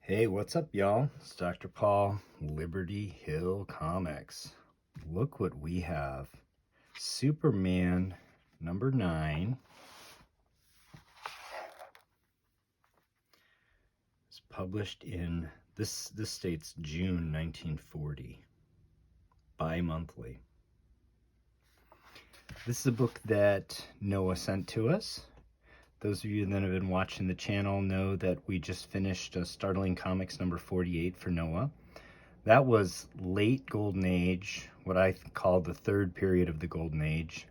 Hey, what's up, y'all? It's Dr. Paul, Liberty Hill Comics. Look what we have. Superman number 9. It's published in, this states June 1940. Bi-monthly. This is a book that Noah sent to us. Those of you that have been watching the channel know that we just finished Startling Comics number 48 for Noah. That was late Golden Age, what I call the third period of the Golden Age.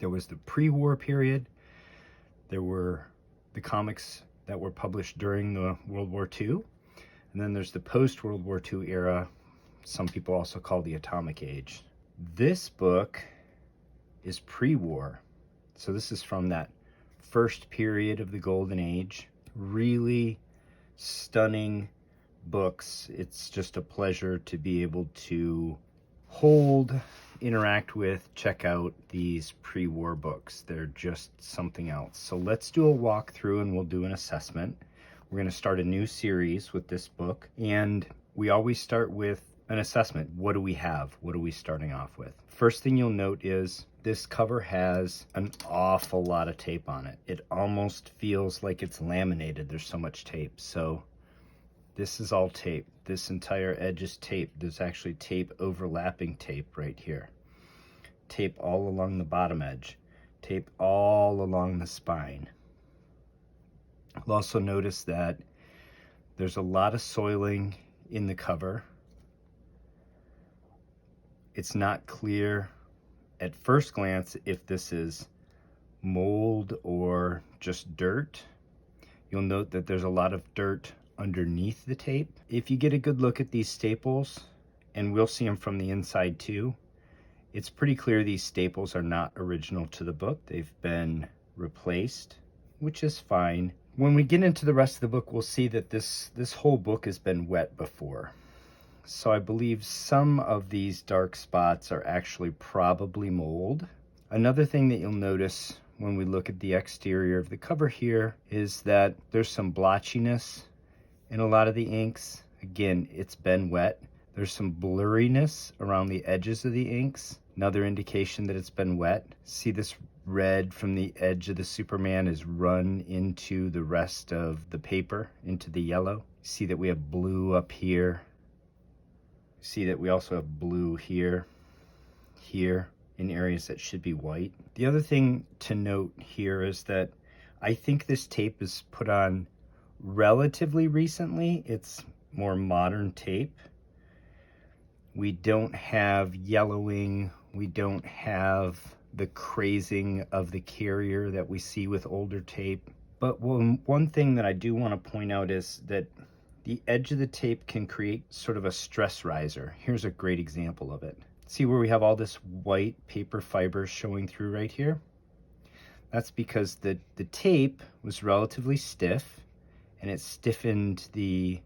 There was the pre-war period. There were the comics that were published during the World War II. And then there's the post-World War II era, some people also call the Atomic Age. This book is pre-war. So this is from that first period of the Golden Age. Really stunning books. It's just a pleasure to be able to hold, interact with, check out these pre-war books. They're just something else. So let's do a walkthrough and we'll do an assessment. We're going to start a new series with this book, and we always start with an assessment. What do we have? What are we starting off with? First thing you'll note is this cover has an awful lot of tape on it. It almost feels like it's laminated. There's so much tape. So this is all tape. This entire edge is tape. There's actually tape, overlapping tape right here. Tape all along the bottom edge. Tape all along the spine. You'll also notice that there's a lot of soiling in the cover. It's not clear at first glance if this is mold or just dirt. You'll note that there's a lot of dirt underneath the tape. If you get a good look at these staples, and we'll see them from the inside too, it's pretty clear these staples are not original to the book. They've been replaced, which is fine. When we get into the rest of the book, we'll see that this whole book has been wet before. So I believe some of these dark spots are actually probably mold. Another thing that you'll notice when we look at the exterior of the cover here is that there's some blotchiness in a lot of the inks. Again, it's been wet. There's some blurriness around the edges of the inks. Another indication that it's been wet. See this red from the edge of the Superman is run into the rest of the paper, into the yellow. See that we have blue up here. See that we also have blue here, here, in areas that should be white. The other thing to note here is that I think this tape is put on relatively recently. It's more modern tape. We don't have yellowing. We don't have the crazing of the carrier that we see with older tape. But one thing that I do want to point out is that the edge of the tape can create sort of a stress riser. Here's a great example of it. See where we have all this white paper fibers showing through right here? That's because the tape was relatively stiff, and it stiffened the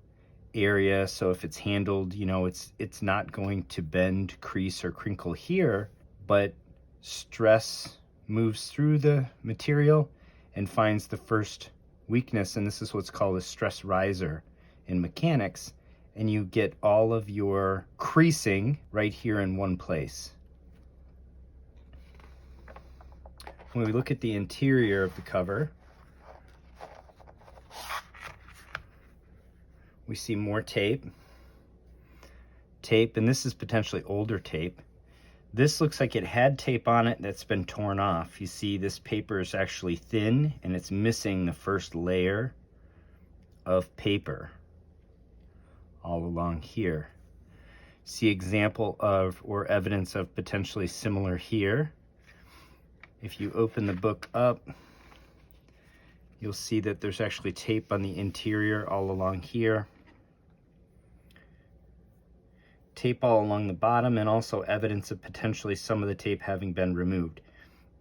area, so if it's handled, you know, it's not going to bend, crease, or crinkle here, but stress moves through the material and finds the first weakness, and this is what's called a stress riser in mechanics, and you get all of your creasing right here in one place. When we look at the interior of the cover, we see more tape, and this is potentially older tape. This looks like it had tape on it that's been torn off. You see this paper is actually thin, and it's missing the first layer of paper all along here. See example of, or evidence of, potentially similar here. If you open the book up, you'll see that there's actually tape on the interior all along here. Tape all along the bottom, and also evidence of potentially some of the tape having been removed.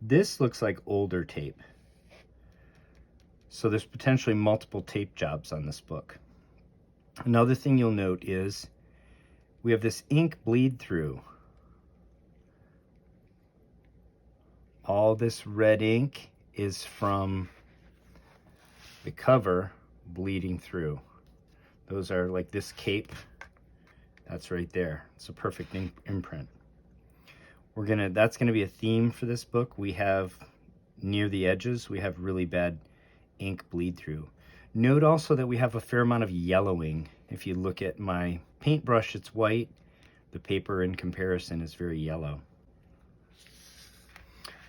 This looks like older tape. So there's potentially multiple tape jobs on this book. Another thing you'll note is we have this ink bleed through. All this red ink is from the cover bleeding through. Those are like this cape. That's right there. It's a perfect imprint. That's gonna be a theme for this book. We have, near the edges, we have really bad ink bleed through. Note also that we have a fair amount of yellowing. If you look at my paintbrush, it's white. The paper in comparison is very yellow.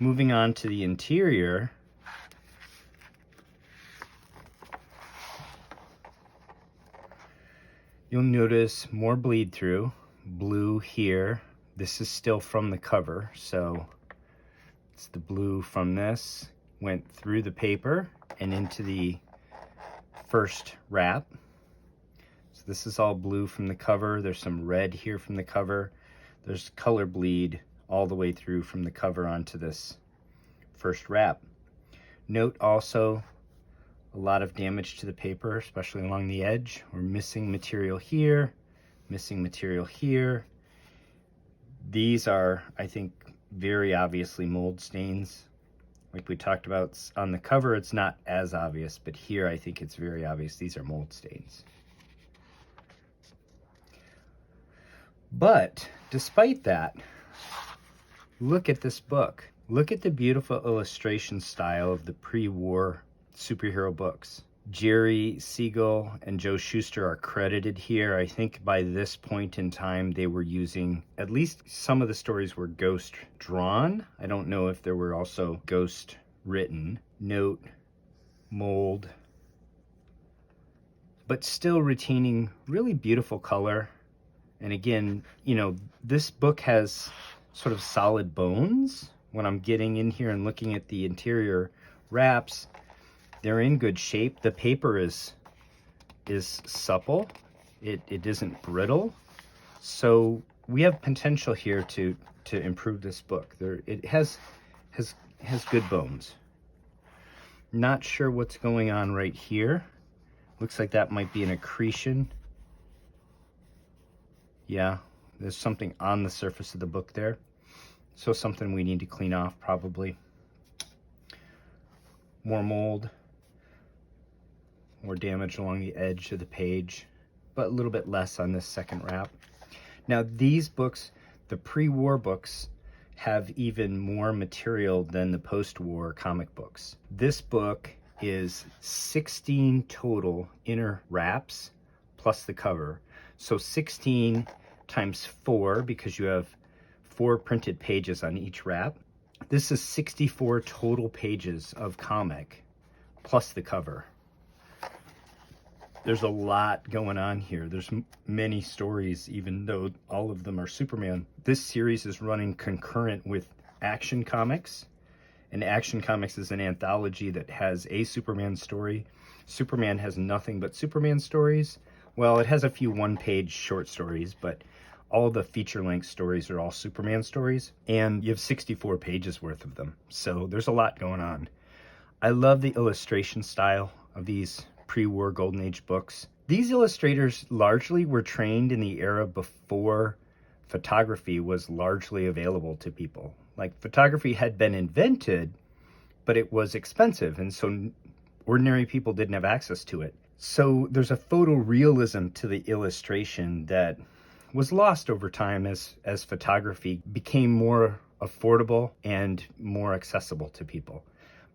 Moving on to the interior, you'll notice more bleed through, blue here. This is still from the cover, so it's the blue from this, went through the paper and into the first wrap. So this is all blue from the cover. There's some red here from the cover. There's color bleed all the way through from the cover onto this first wrap. Note also a lot of damage to the paper, especially along the edge. We're missing material here, missing material here. These are, I think, very obviously mold stains. Like we talked about on the cover, it's not as obvious, but here I think it's very obvious. These are mold stains. But despite that, look at this book. Look at the beautiful illustration style of the pre-war superhero books. Jerry Siegel and Joe Shuster are credited here. I think by this point in time they were using, at least some of the stories were ghost drawn. I don't know if there were also ghost written. Note, mold, but still retaining really beautiful color. And again, you know, this book has sort of solid bones. When I'm getting in here and looking at the interior wraps, they're in good shape. The paper is supple. It isn't brittle. So we have potential here to improve this book. It has good bones. Not sure what's going on right here. Looks like that might be an accretion. Yeah, there's something on the surface of the book there. So something we need to clean off probably. More mold. More damage along the edge of the page, but a little bit less on this second wrap. Now these books, the pre-war books, have even more material than the post-war comic books. This book is 16 total inner wraps plus the cover. So 16 times 4, because you have 4 printed pages on each wrap. This is 64 total pages of comic plus the cover. There's a lot going on here. There's many stories, even though all of them are Superman. This series is running concurrent with Action Comics, and Action Comics is an anthology that has a Superman story. Superman has nothing but Superman stories. Well, it has a few one-page short stories, but all the feature-length stories are all Superman stories, and you have 64 pages worth of them. So there's a lot going on. I love the illustration style of these pre-war Golden Age books. These illustrators largely were trained in the era before photography was largely available to people. Like, photography had been invented, but it was expensive, and so ordinary people didn't have access to it. So there's a photorealism to the illustration that was lost over time as photography became more affordable and more accessible to people.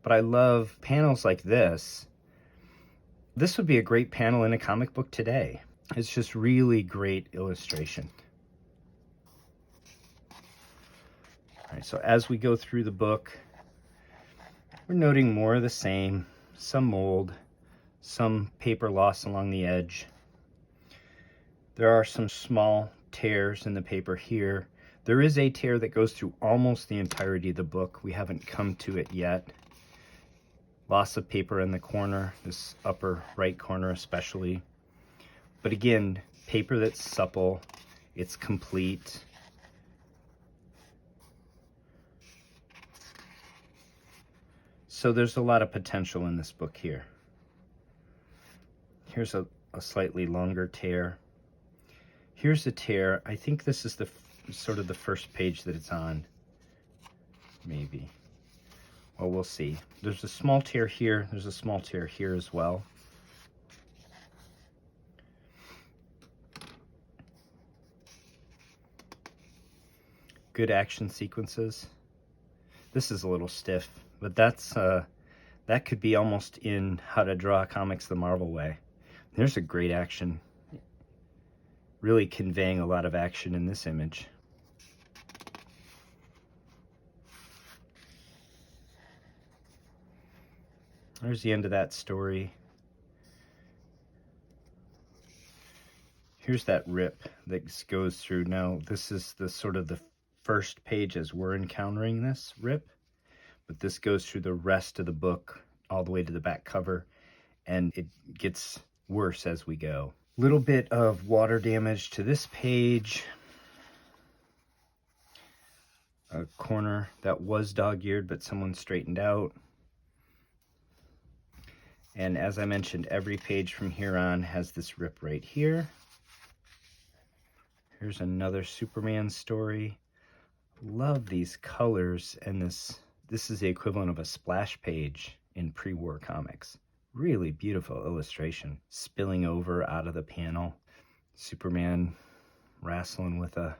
But I love panels like this. This would be a great panel in a comic book today. It's just really great illustration. All right, so as we go through the book, we're noting more of the same, some mold, some paper loss along the edge. There are some small tears in the paper here. There is a tear that goes through almost the entirety of the book. We haven't come to it yet. Loss of paper in the corner, this upper right corner especially. But again, paper that's supple, it's complete. So there's a lot of potential in this book here. Here's a slightly longer tear. Here's a tear. I think this is the sort of the first page that it's on, maybe. Well, we'll see. There's a small tear here. There's a small tear here as well. good action sequences. This is a little stiff, but that's that could be almost in How to Draw Comics the Marvel Way. There's a great action, really conveying a lot of action in this image. There's the end of that story. Here's that rip that goes through. Now, this is the sort of the first page as we're encountering this rip, but this goes through the rest of the book all the way to the back cover, and it gets worse as we go. Little bit of water damage to this page. A corner that was dog-eared, but someone straightened out. And as I mentioned, every page from here on has this rip right here. Here's another Superman story. Love these colors, and this is the equivalent of a splash page in pre-war comics. Really beautiful illustration. Spilling over out of the panel. Superman wrestling with a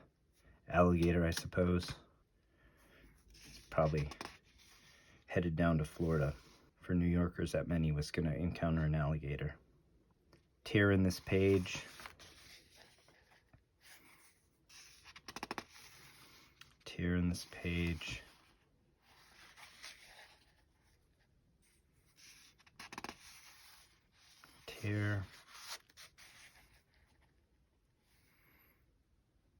alligator, I suppose. He's probably headed down to Florida. For New Yorkers, that meant he was going to encounter an alligator. Tear in this page. Tear in this page. Tear.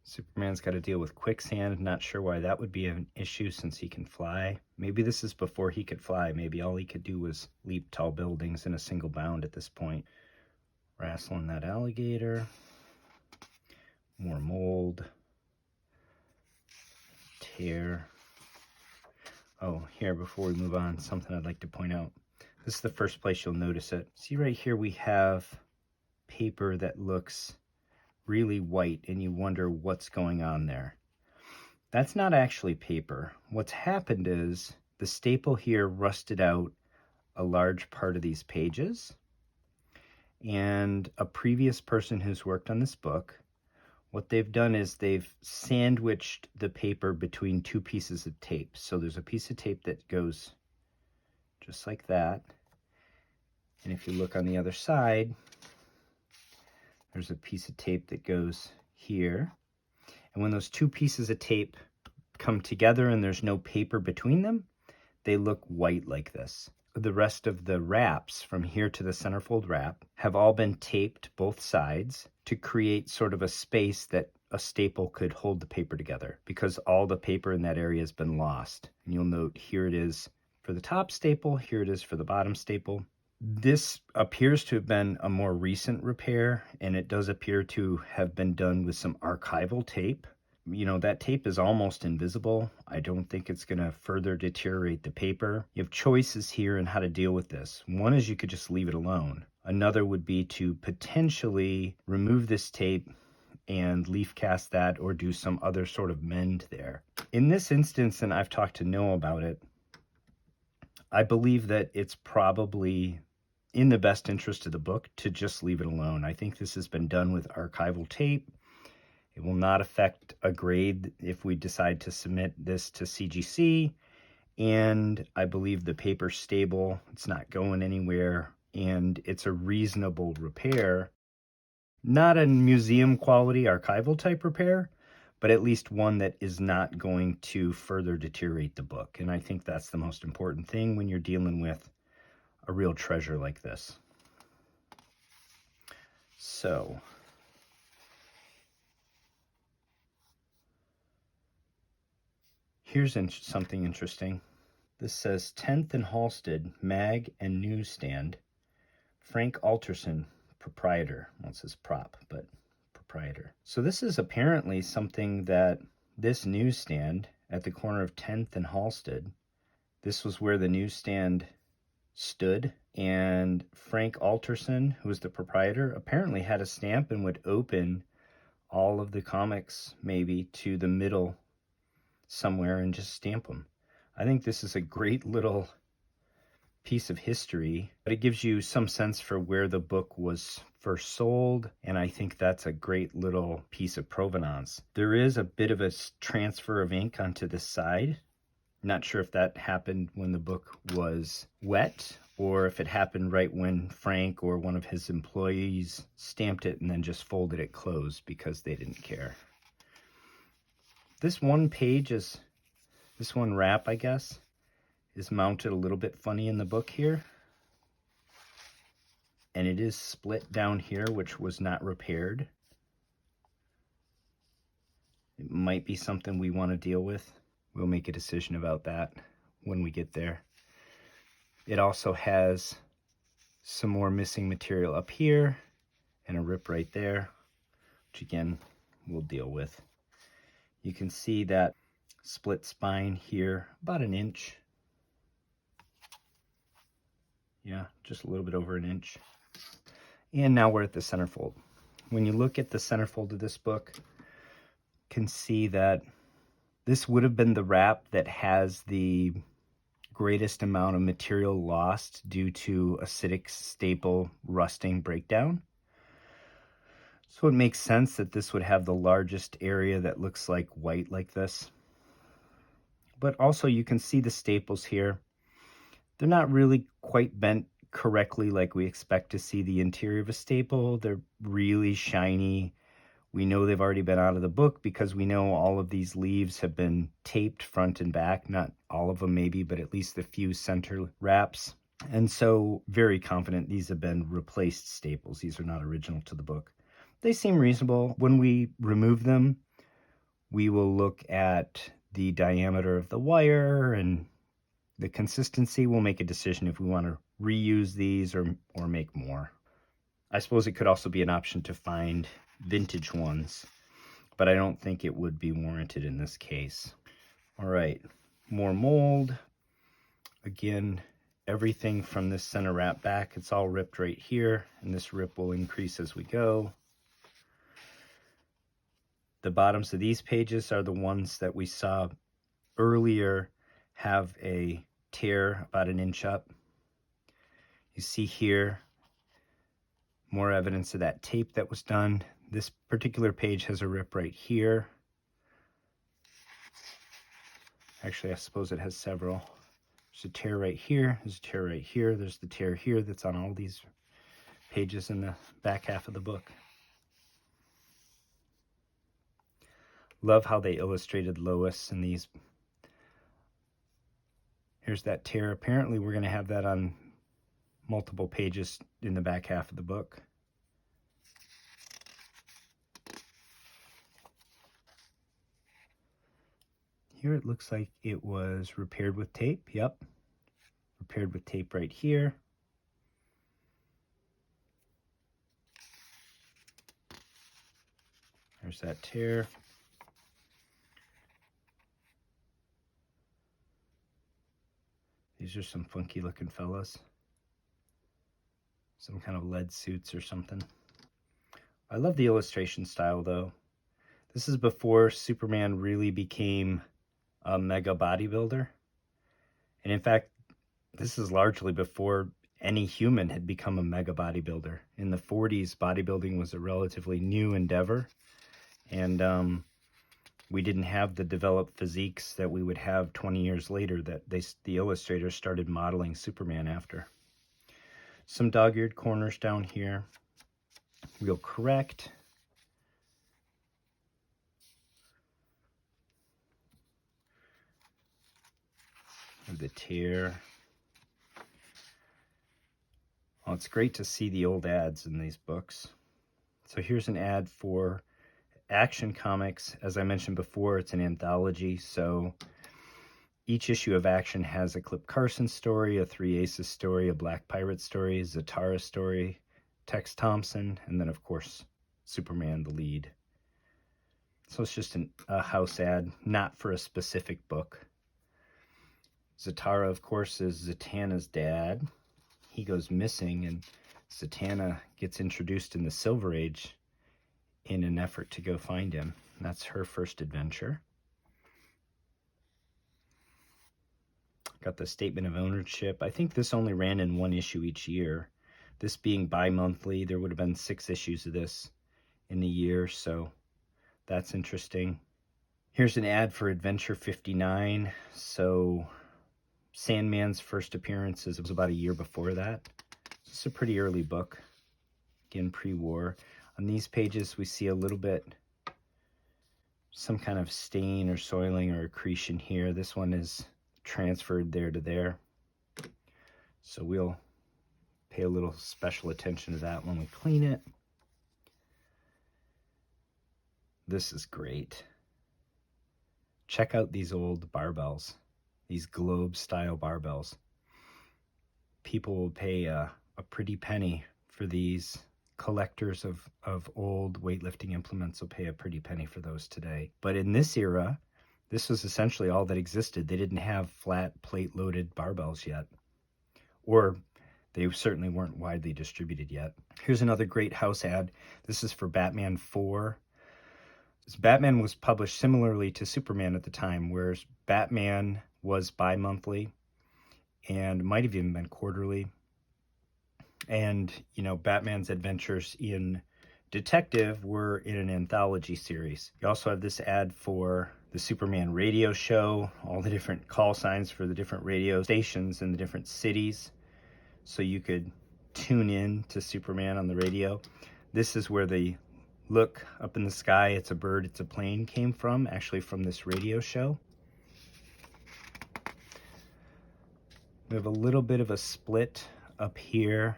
Superman's got to deal with quicksand. Not sure why that would be an issue since he can fly. Maybe this is before he could fly. Maybe all he could do was leap tall buildings in a single bound at this point. Wrestling that alligator. More mold. Tear. Oh, here, before we move on, something I'd like to point out. This is the first place you'll notice it. See right here we have paper that looks really white, and you wonder what's going on there. That's not actually paper. What's happened is the staple here rusted out a large part of these pages, and a previous person who's worked on this book, what they've done is they've sandwiched the paper between two pieces of tape. So there's a piece of tape that goes just like that, and if you look on the other side, there's a piece of tape that goes here. And when those two pieces of tape come together and there's no paper between them, they look white like this. The rest of the wraps from here to the centerfold wrap have all been taped both sides to create sort of a space that a staple could hold the paper together, because all the paper in that area has been lost. And you'll note here it is for the top staple, here it is for the bottom staple. This appears to have been a more recent repair, and it does appear to have been done with some archival tape. You know, that tape is almost invisible. I don't think it's going to further deteriorate the paper. You have choices here in how to deal with this. One is you could just leave it alone. Another would be to potentially remove this tape and leaf cast that, or do some other sort of mend there. In this instance, and I've talked to Noah about it, I believe that it's probably in the best interest of the book to just leave it alone. I think this has been done with archival tape. It will not affect a grade if we decide to submit this to CGC, and I believe the paper's stable. It's not going anywhere, and it's a reasonable repair. Not a museum quality archival type repair, but at least one that is not going to further deteriorate the book. And I think that's the most important thing when you're dealing with a real treasure like this. So, here's something interesting. This says 10th and Halsted, mag and newsstand. Frank Alterson, proprietor. Well, it says prop, but proprietor. So this is apparently something that this newsstand at the corner of 10th and Halsted, this was where the newsstand stood, and Frank Alterson, who was the proprietor, apparently had a stamp and would open all of the comics maybe to the middle somewhere and just stamp them. I think this is a great little piece of history, but it gives you some sense for where the book was first sold, and I think that's a great little piece of provenance. There is a bit of a transfer of ink onto the side. Not sure if that happened when the book was wet or if it happened right when Frank or one of his employees stamped it and then just folded it closed because they didn't care. This one wrap, I guess, is mounted a little bit funny in the book here. And it is split down here, which was not repaired. It might be something we want to deal with. We'll make a decision about that when we get there. It also has some more missing material up here and a rip right there, which again, we'll deal with. You can see that split spine here, about an inch. Yeah, just a little bit over an inch. And now we're at the centerfold. When you look at the centerfold of this book, you can see that this would have been the wrap that has the greatest amount of material lost due to acidic staple rusting breakdown. So it makes sense that this would have the largest area that looks like white like this. But also you can see the staples here. They're not really quite bent correctly like we expect to see the interior of a staple. They're really shiny. We know they've already been out of the book because we know all of these leaves have been taped front and back. Not all of them maybe, but at least the few center wraps. And so very confident these have been replaced staples. These are not original to the book. They seem reasonable. When we remove them, we will look at the diameter of the wire and the consistency. We'll make a decision if we want to reuse these or make more. I suppose it could also be an option to find vintage ones, but I don't think it would be warranted in this case. All right, more mold. Again, everything from this center wrap back, it's all ripped right here, and this rip will increase as we go. The bottoms of these pages are the ones that we saw earlier have a tear about an inch up. You see here more evidence of that tape that was done. This particular page has a rip right here. Actually, I suppose it has several. There's a tear right here, there's a tear right here, there's the tear here that's on all these pages in the back half of the book. Love how they illustrated Lois in these. Here's that tear. Apparently we're going to have that on multiple pages in the back half of the book. Here it looks like it was repaired with tape. Yep. Repaired with tape right here. There's that tear. These are some funky looking fellas. Some kind of lead suits or something. I love the illustration style though. This is before Superman really became a mega bodybuilder. And in fact, this is largely before any human had become a mega bodybuilder. In the 40s, bodybuilding was a relatively new endeavor. And we didn't have the developed physiques that we would have 20 years later that the illustrators started modeling Superman after. Some dog-eared corners down here. Real correct. The tear. Well, it's great to see the old ads in these books. So here's an ad for Action Comics. As I mentioned before, it's an anthology, so each issue of Action has a Clip Carson story, a Three Aces story, a Black Pirate story, Zatara story, Tex Thompson, and then of course Superman, the lead. So it's just a house ad, not for a specific book. Zatara, of course, is Zatanna's dad. He goes missing, and Zatanna gets introduced in the Silver Age in an effort to go find him. That's her first adventure. Got the statement of ownership. I think this only ran in 1 issue each year. This being bi-monthly, there would have been 6 issues of this in the year, so that's interesting. Here's an ad for Adventure 59. So Sandman's first appearances was about a year before that. It's a pretty early book, again, pre-war. On these pages, we see a little bit, some kind of stain or soiling or accretion here. This one is transferred there to there. So we'll pay a little special attention to that when we clean it. This is great. Check out these old barbells, these globe style barbells. People will pay a pretty penny for these. Collectors of old weightlifting implements will pay a pretty penny for those today. But in this era, this was essentially all that existed. They didn't have flat plate loaded barbells yet, or they certainly weren't widely distributed yet. Here's another great house ad. This is for Batman 4. Batman was published similarly to Superman at the time, whereas Batman was bi-monthly and might have even been quarterly. And, you know, Batman's adventures in Detective were in an anthology series. You also have this ad for the Superman radio show, all the different call signs for the different radio stations in the different cities, so you could tune in to Superman on the radio. This is where the look up in the sky, it's a bird, it's a plane came from, actually from this radio show. We have a little bit of a split up here.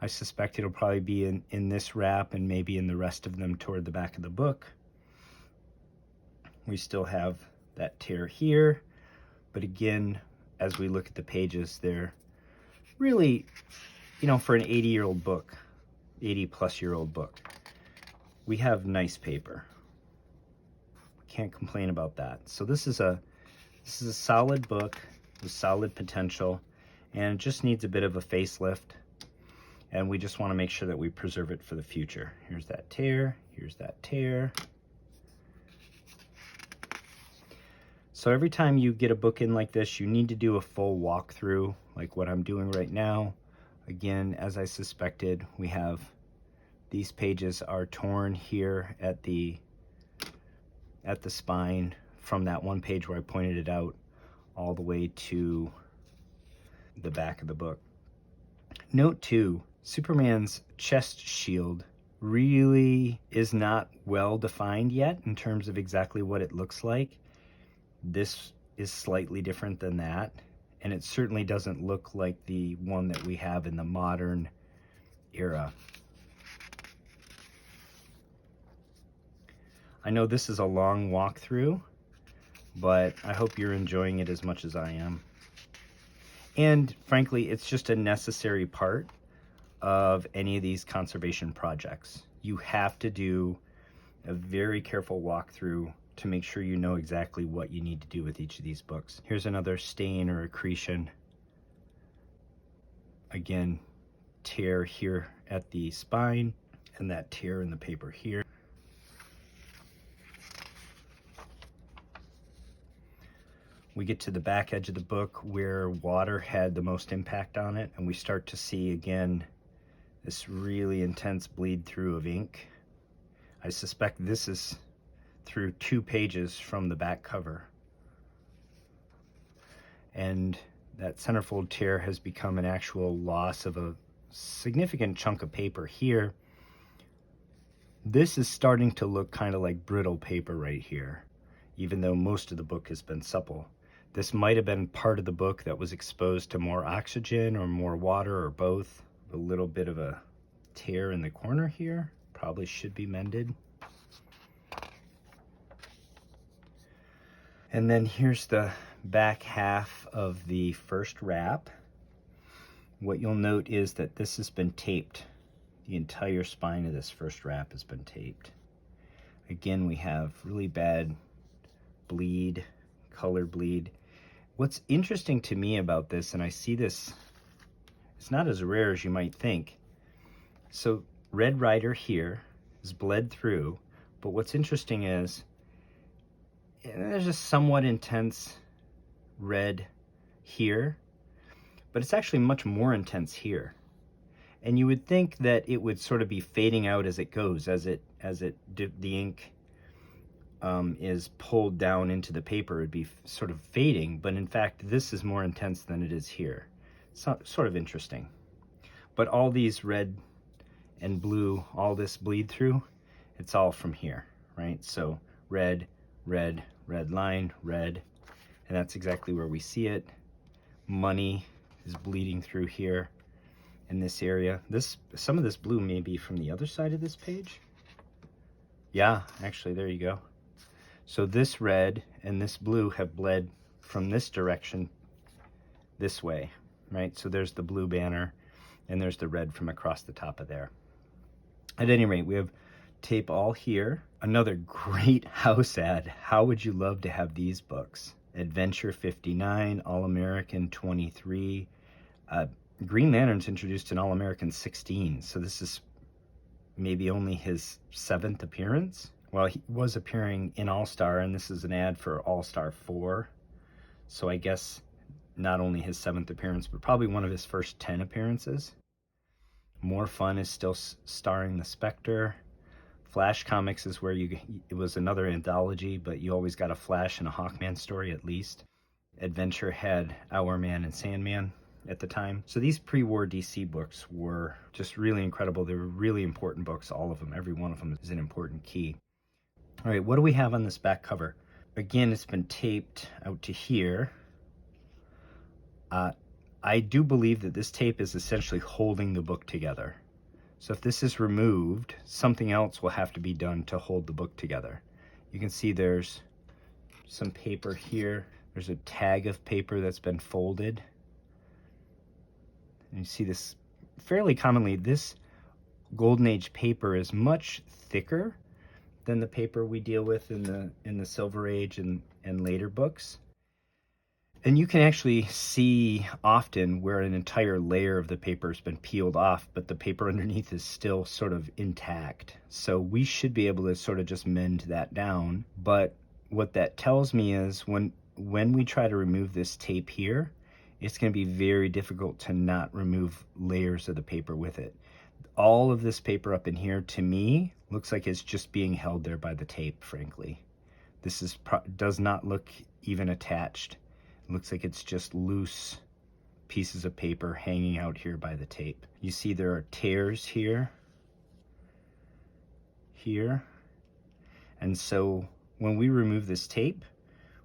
I suspect it'll probably be in this wrap and maybe in the rest of them toward the back of the book. We still have that tear here, but again, as we look at the pages, they're really, you know, for an 80-year-old book, 80-plus-year-old book, we have nice paper. Can't complain about that. So this is a solid book with solid potential, and it just needs a bit of a facelift. And we just want to make sure that we preserve it for the future. Here's that tear, here's that tear. So every time you get a book in like this, you need to do a full walkthrough, like what I'm doing right now. Again, as I suspected, we have these pages are torn here at the spine from that one page where I pointed it out all the way to the back of the book. Note 2, Superman's chest shield really is not well defined yet in terms of exactly what it looks like. This is slightly different than that, and it certainly doesn't look like the one that we have in the modern era. I know this is a long walkthrough, but I hope you're enjoying it as much as I am. And frankly, it's just a necessary part of any of these conservation projects. You have to do a very careful walkthrough to make sure you know exactly what you need to do with each of these books. Here's another stain or accretion. Again, tear here at the spine, and that tear in the paper here. We get to the back edge of the book where water had the most impact on it, and we start to see again this really intense bleed through of ink. I suspect this is through 2 pages from the back cover. And that centerfold tear has become an actual loss of a significant chunk of paper here. This is starting to look kind of like brittle paper right here, even though most of the book has been supple. This might have been part of the book that was exposed to more oxygen or more water or both. A little bit of a tear in the corner here, probably should be mended. And then here's the back half of the first wrap. What you'll note is that this has been taped. The entire spine of this first wrap has been taped. Again, we have really bad bleed, color bleed. What's interesting to me about this, and I see this, it's not as rare as you might think. So Red Rider here is bled through, but what's interesting is there's a somewhat intense red here, but it's actually much more intense here. And you would think that it would sort of be fading out as it goes, the ink is pulled down into the paper, it'd be sort of fading, but in fact, this is more intense than it is here. So, sort of interesting. But all these red and blue, all this bleed through, it's all from here, right? So red, red, red line, red, and that's exactly where we see it. Money is bleeding through here in this area. Some of this blue may be from the other side of this page. Yeah, actually, there you go. So this red and this blue have bled from this direction this way, right? So there's the blue banner and there's the red from across the top of there. At any rate, we have tape all here. Another great house ad. How would you love to have these books? Adventure 59, All-American 23. Green Lantern's introduced in All-American 16, so this is maybe only his 7th appearance. Well, he was appearing in All-Star, and this is an ad for All-Star 4. So I guess not only his 7th appearance, but probably one of his first 10 appearances. More Fun is still starring the Spectre. Flash Comics is where it was another anthology, but you always got a Flash and a Hawkman story at least. Adventure had Hourman and Sandman at the time. So these pre-war DC books were just really incredible. They were really important books, all of them. Every one of them is an important key. All right, what do we have on this back cover? Again, it's been taped out to here. I do believe that this tape is essentially holding the book together. So if this is removed, something else will have to be done to hold the book together. You can see there's some paper here. There's a tag of paper that's been folded. And you see this fairly commonly. This Golden Age paper is much thicker than the paper we deal with in the Silver Age and later books. And you can actually see often where an entire layer of the paper has been peeled off, but the paper underneath is still sort of intact. So we should be able to sort of just mend that down. But what that tells me is when we try to remove this tape here, it's going to be very difficult to not remove layers of the paper with it. All of this paper up in here, to me, looks like it's just being held there by the tape, frankly. This does not look even attached. It looks like it's just loose pieces of paper hanging out here by the tape. You see there are tears here, and so when we remove this tape,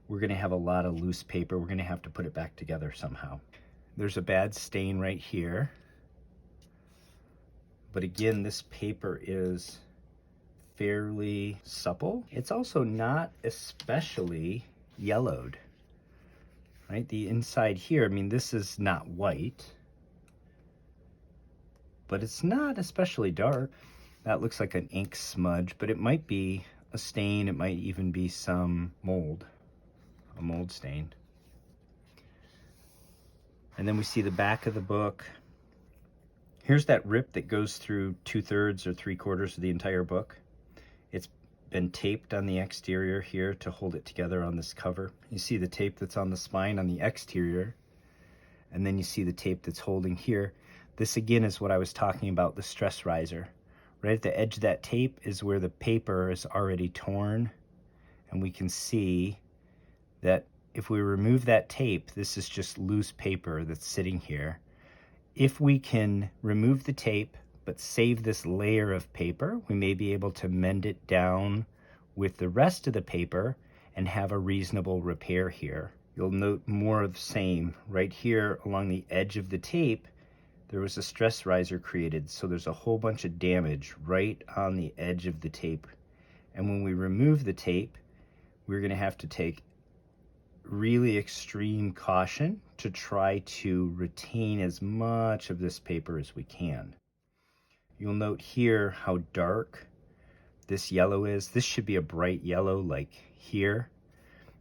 we're going to have a lot of loose paper. We're going to have to put it back together somehow. There's a bad stain right here, but again, this paper is fairly supple. It's also not especially yellowed. Right, the inside here, I mean, this is not white, but it's not especially dark. That looks like an ink smudge, but it might be a stain. It might even be some mold, a mold stain. And then we see the back of the book. Here's that rip that goes through 2/3 or 3/4 of the entire book. It's been taped on the exterior here to hold it together on this cover. You see the tape that's on the spine on the exterior, and then you see the tape that's holding here. This again is what I was talking about, the stress riser. Right at the edge of that tape is where the paper is already torn, and we can see that if we remove that tape, this is just loose paper that's sitting here. If we can remove the tape but save this layer of paper, we may be able to mend it down with the rest of the paper and have a reasonable repair here. You'll note more of the same. Right here along the edge of the tape, there was a stress riser created, so there's a whole bunch of damage right on the edge of the tape. And when we remove the tape, we're going to have to take really extreme caution to try to retain as much of this paper as we can. You'll note here how dark this yellow is. This should be a bright yellow like here.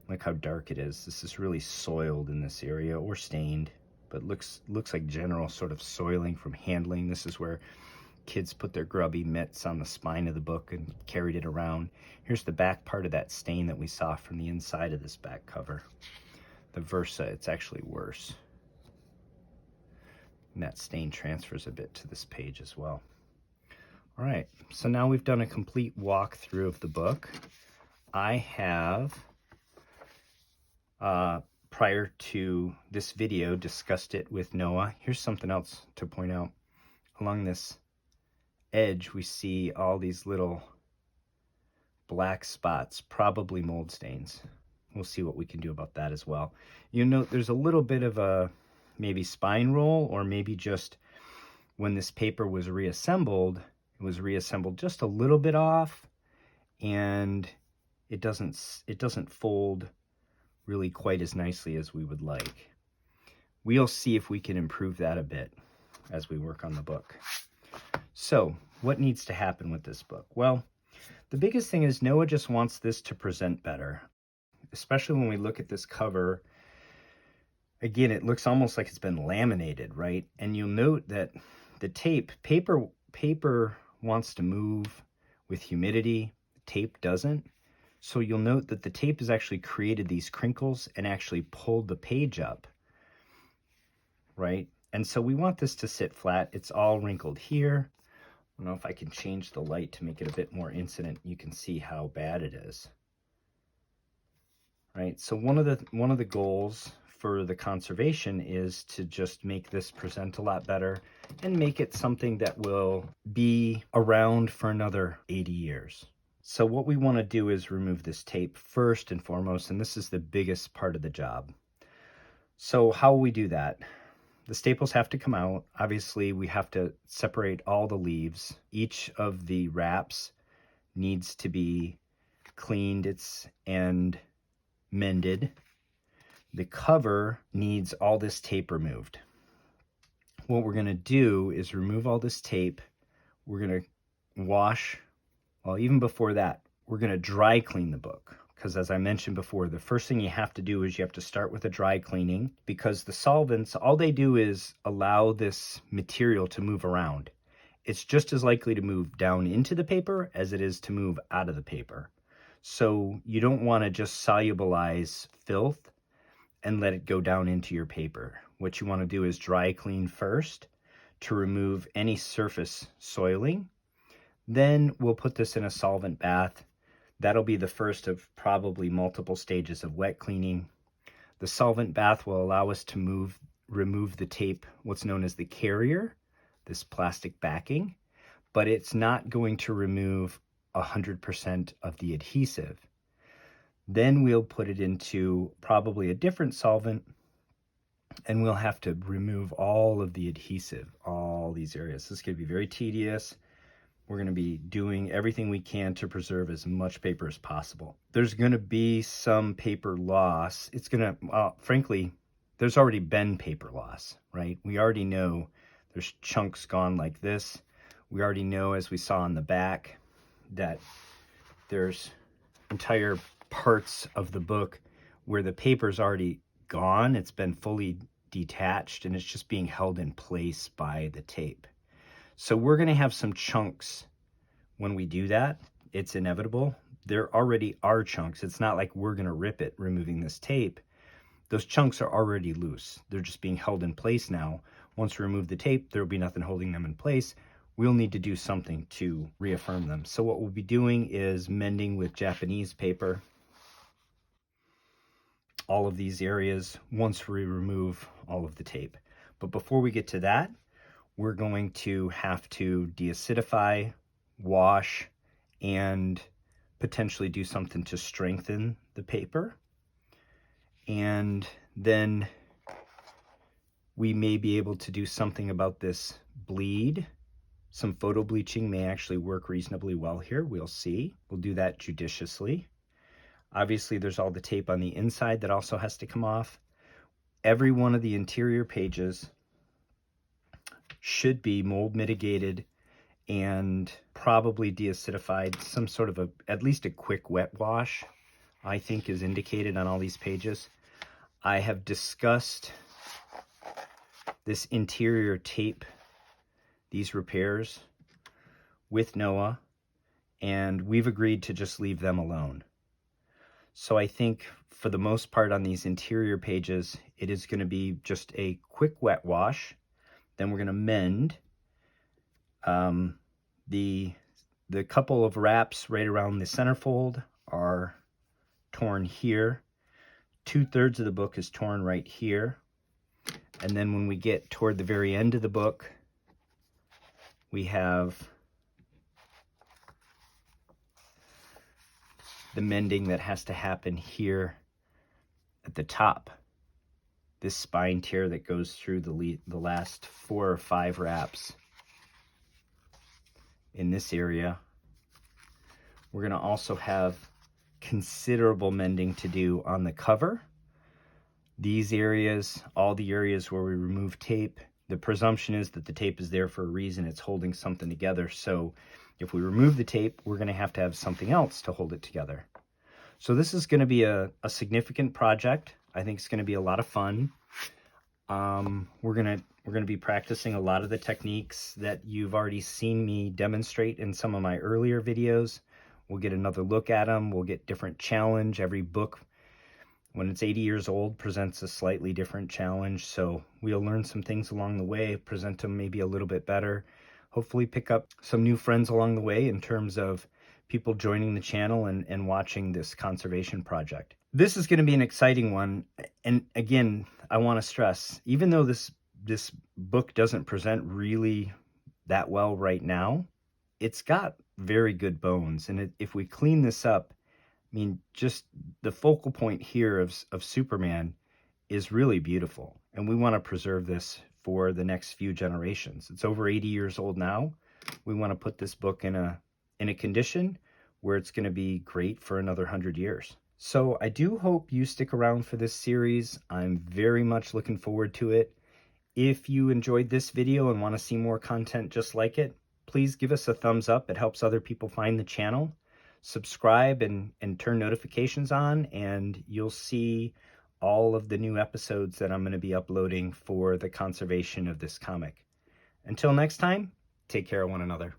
Look how dark it is. This is really soiled in this area, or stained, but looks like general sort of soiling from handling. This is where kids put their grubby mitts on the spine of the book and carried it around. Here's the back part of that stain that we saw from the inside of this back cover. the Versa, it's actually worse. And that stain transfers a bit to this page as well. All right, so now we've done a complete walkthrough of the book. I have, prior to this video, discussed it with Noah. Here's something else to point out. Along this edge, we see all these little black spots, probably mold stains. We'll see what we can do about that as well. You note there's a little bit of a maybe spine roll, or maybe just when this paper was reassembled, it was reassembled just a little bit off, and it doesn't fold really quite as nicely as we would like. We'll see if we can improve that a bit as we work on the book. So, what needs to happen with this book? Well, the biggest thing is Noah just wants this to present better, especially when we look at this cover. Again, it looks almost like it's been laminated, right? And you'll note that the paper wants to move with humidity. Tape doesn't. So you'll note that the tape has actually created these crinkles and actually pulled the page up, right? And so we want this to sit flat. It's all wrinkled here. I don't know if I can change the light to make it a bit more incident. You can see how bad it is, right? So one of the goals for the conservation is to just make this present a lot better and make it something that will be around for another 80 years. So what we want to do is remove this tape first and foremost, and this is the biggest part of the job. So how will we do that? The staples have to come out. Obviously, we have to separate all the leaves. Each of the wraps needs to be cleaned and mended. The cover needs all this tape removed. What we're going to do is remove all this tape. We're going to wash. Well, even before that, we're going to dry clean the book. Because as I mentioned before, the first thing you have to do is you have to start with a dry cleaning, because the solvents, all they do is allow this material to move around. It's just as likely to move down into the paper as it is to move out of the paper. So you don't want to just solubilize filth and let it go down into your paper. What you want to do is dry clean first to remove any surface soiling. Then we'll put this in a solvent bath. That'll be the first of probably multiple stages of wet cleaning. The solvent bath will allow us to remove the tape, what's known as the carrier, this plastic backing, but it's not going to remove 100% of the adhesive. Then we'll put it into probably a different solvent, and we'll have to remove all of the adhesive, all these areas. This is going to be very tedious. We're going to be doing everything we can to preserve as much paper as possible. There's going to be some paper loss. It's going to, frankly, there's already been paper loss, right? We already know there's chunks gone like this. We already know, as we saw on the back, that there's entire parts of the book where the paper's already gone. It's been fully detached and it's just being held in place by the tape. So we're going to have some chunks when we do that. It's inevitable. There already are chunks. It's not like we're going to rip it removing this tape. Those chunks are already loose. They're just being held in place now. Once we remove the tape, there will be nothing holding them in place. We'll need to do something to reaffirm them. So what we'll be doing is mending with Japanese paper all of these areas once we remove all of the tape. But before we get to that, we're going to have to deacidify, wash, and potentially do something to strengthen the paper. And then we may be able to do something about this bleed. Some photo bleaching may actually work reasonably well here. We'll see. We'll do that judiciously. Obviously, there's all the tape on the inside that also has to come off. Every one of the interior pages should be mold mitigated and probably deacidified. Some sort of at least a quick wet wash, I think, is indicated on all these pages. I have discussed this interior tape, these repairs, with Noah, and we've agreed to just leave them alone. So I think for the most part on these interior pages, it is going to be just a quick wet wash. Then we're going to mend. The couple of wraps right around the centerfold are torn here. 2/3 of the book is torn right here. And then when we get toward the very end of the book, we have the mending that has to happen here at the top. This spine tear that goes through the last 4 or 5 wraps in this area. We're going to also have considerable mending to do on the cover. These areas, all the areas where we remove tape, the presumption is that the tape is there for a reason. It's holding something together. So if we remove the tape, we're going to have something else to hold it together. So this is going to be a significant project. I think it's going to be a lot of fun. We're going to be practicing a lot of the techniques that you've already seen me demonstrate in some of my earlier videos. We'll get another look at them. We'll get different challenge. Every book, when it's 80 years old, presents a slightly different challenge. So we'll learn some things along the way, present them maybe a little bit better. Hopefully pick up some new friends along the way in terms of people joining the channel and watching this conservation project. This is going to be an exciting one. And again, I want to stress, even though this book doesn't present really that well right now, it's got very good bones. And if we clean this up, I mean, just the focal point here of Superman is really beautiful. And we want to preserve this for the next few generations. It's over 80 years old now. We want to put this book in a condition where it's going to be great for another 100 years. So I do hope you stick around for this series. I'm very much looking forward to it. If you enjoyed this video and want to see more content just like it, please give us a thumbs up. It helps other people find the channel. Subscribe and turn notifications on, and you'll see all of the new episodes that I'm going to be uploading for the conservation of this comic. Until next time, take care of one another.